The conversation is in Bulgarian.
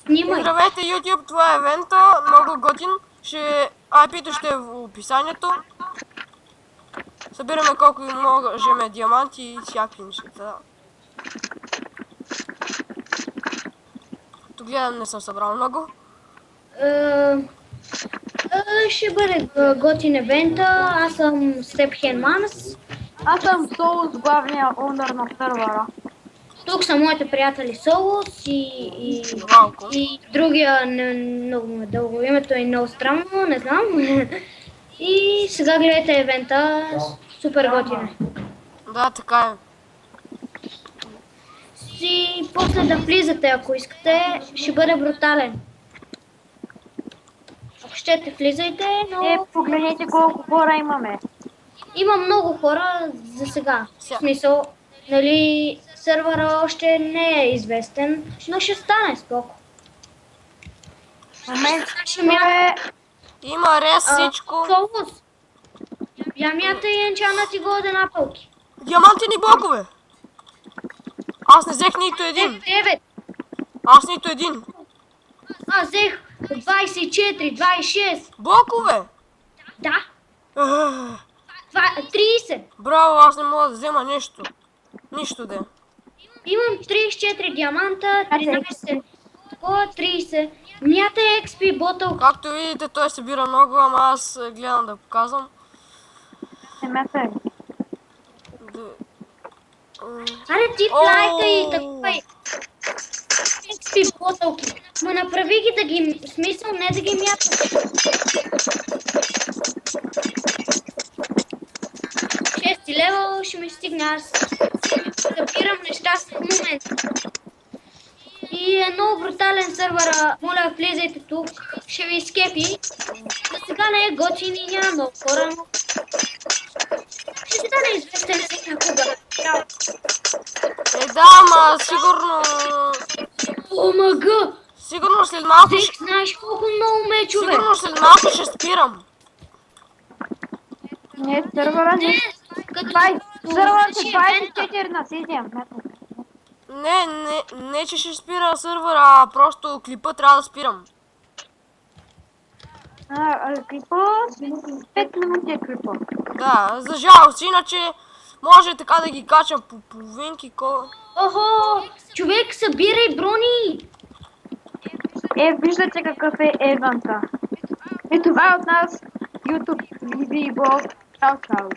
Снимай. Здравейте YouTube, това е евента, много готин. IP-то ще е в описанието. Събираме колко можем диаманти и всякакви неща. Тук гледам, не съм събрал много. Ще бъде готин евента. Аз съм Степхен Манс. Аз съм Соус, главния онър на сървъра. Тук са моите приятели Солус Валко. и другия много ме дълго. Името е много странно, не знам. И сега гледайте евента. Супер готин е. Да, така е. И после да влизате, ако искате, ще бъде брутален. Ако щете, влизайте, но Погледнете колко хора имаме. има много хора за сега. В смисъл, нали, сървъра още не е известен, но ще стане скоро. Има рез всичко. Солус, я мята и енчанати голден апълки. Диамантини блокове. Аз не взех нито един. 9. Аз нито един. Аз взех 24, 26. Блокове. Да, Ах, 30. Браво, аз не мога да взема нещо. Нищо де. Имам 34 диаманта, 13. Такова 30. Мята е XP ботъл. Както видите, той събира много, ама аз гледам да показвам. Не ме се. Аре ти лайка и такова и XP ботълки. Ма направи ги да ги, в смисъл не да ги мята. 6 левел ще ми стигне, аз събирам неща в момента. И е много брутален сървър, моля влизайте тук, ще ви скепи. За сега не е готин и няма много хора, но ще стане известен някога. Да, ама сигурно... Омага! Сигурно след малко Зех, знаеш колко много мечове? Сигурно след малко ще спирам. Не, сървъра не. Сървъра се 24 на 7. Не, че ще спира сървъра, а просто клипа трябва да спирам. Клипа, 5 минути е клипа. Да, за жалост, иначе може така да ги качам по половинки. Охо! Човек, събирай брони! Виждате какъв е евента. И това е от нас YouTube TV блог. Чао, чао.